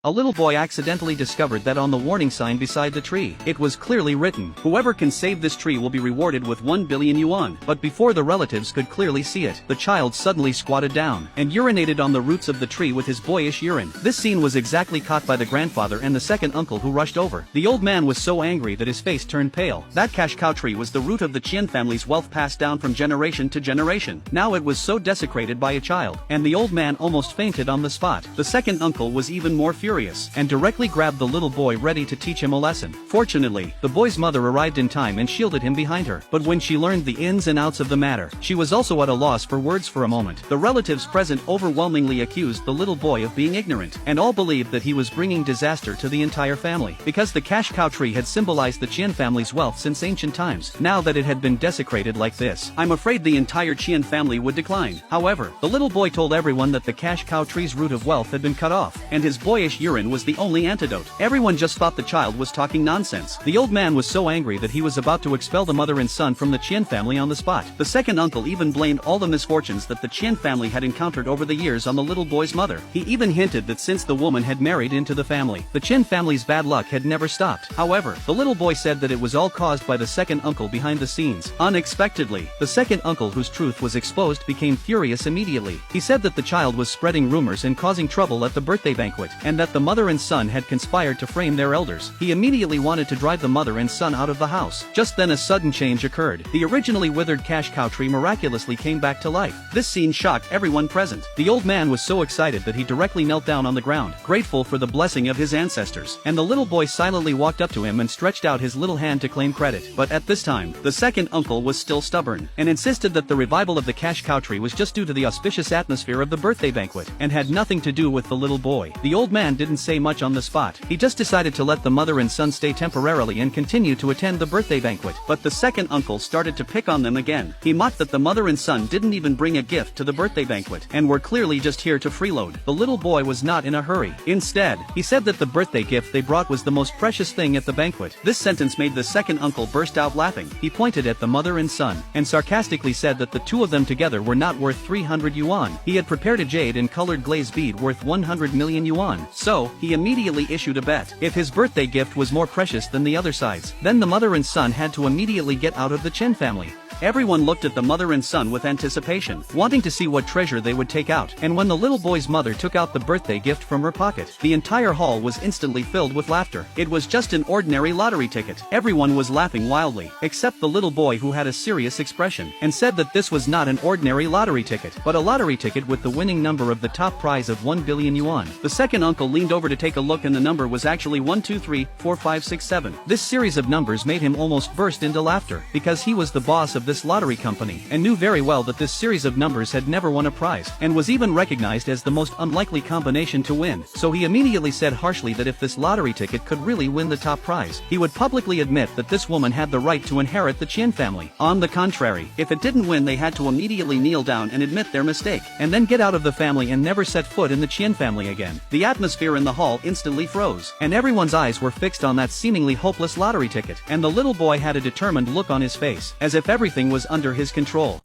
a little boy accidentally discovered that on the warning sign beside the tree, it was clearly written, "Whoever can save this tree will be rewarded with 1 billion yuan." But before the relatives could clearly see it, the child suddenly squatted down and urinated on the roots of the tree with his boyish urine. This scene was exactly caught by the grandfather and the second uncle, who rushed over. The old man was so angry that his face turned pale. That cash cow tree was the root of the Qian family's wealth passed down from generation to generation. Now it was so desecrated by a child, and the old man almost fainted on the spot. The second uncle was even more furious, and directly grabbed the little boy, ready to teach him a lesson. Fortunately, the boy's mother arrived in time and shielded him behind her. But when she learned the ins and outs of the matter, she was also at a loss for words for a moment. The relatives present overwhelmingly accused the little boy of being ignorant, and all believed that he was bringing disaster to the entire family, because the cash cow tree had symbolized the Qian family's wealth since ancient times. Now that it had been desecrated like this, I'm afraid the entire Qian family would decline. However, the little boy told everyone that the cash cow tree's root of wealth had been cut off, and his boyish urine was the only antidote. Everyone just thought the child was talking nonsense. The old man was so angry that he was about to expel the mother and son from the Qian family on the spot. The second uncle even blamed all the misfortunes that the Qian family had encountered over the years on the little boy's mother. He even hinted that since the woman had married into the family, the Qian family's bad luck had never stopped. However, the little boy said that it was all caused by the second uncle behind the scenes. Unexpectedly, the second uncle, whose truth was exposed, became furious immediately. He said that the child was spreading rumors and causing trouble at the birthday banquet, and that the mother and son had conspired to frame their elders. He immediately wanted to drive the mother and son out of the house. Just then a sudden change occurred. The originally withered cash cow tree miraculously came back to life. This scene shocked everyone present. The old man was so excited that he directly knelt down on the ground, grateful for the blessing of his ancestors, and the little boy silently walked up to him and stretched out his little hand to claim credit. But at this time, the second uncle was still stubborn, and insisted that the revival of the cash cow tree was just due to the auspicious atmosphere of the birthday banquet, and had nothing to do with the little boy. The old man didn't say much on the spot. He just decided to let the mother and son stay temporarily and continue to attend the birthday banquet. But the second uncle started to pick on them again. He mocked that the mother and son didn't even bring a gift to the birthday banquet, and were clearly just here to freeload. The little boy was not in a hurry. Instead, he said that the birthday gift they brought was the most precious thing at the banquet. This sentence made the second uncle burst out laughing. He pointed at the mother and son, and sarcastically said that the two of them together were not worth 300 yuan. He had prepared a jade and colored glaze bead worth 100 million yuan. So, he immediately issued a bet. If his birthday gift was more precious than the other side's, then the mother and son had to immediately get out of the Chen family. Everyone looked at the mother and son with anticipation, wanting to see what treasure they would take out. And when the little boy's mother took out the birthday gift from her pocket, the entire hall was instantly filled with laughter. It was just an ordinary lottery ticket. Everyone was laughing wildly, except the little boy, who had a serious expression, and said that this was not an ordinary lottery ticket, but a lottery ticket with the winning number of the top prize of 1 billion yuan. The second uncle leaned over to take a look, and the number was actually 1 2 3 4 5 6 7. This series of numbers made him almost burst into laughter, because he was the boss of this lottery company, and knew very well that this series of numbers had never won a prize, and was even recognized as the most unlikely combination to win. So he immediately said harshly that if this lottery ticket could really win the top prize, he would publicly admit that this woman had the right to inherit the Qian family. On the contrary, if it didn't win, they had to immediately kneel down and admit their mistake, and then get out of the family and never set foot in the Qian family again. The atmosphere in the hall instantly froze, and everyone's eyes were fixed on that seemingly hopeless lottery ticket, and the little boy had a determined look on his face, as if everything was under his control.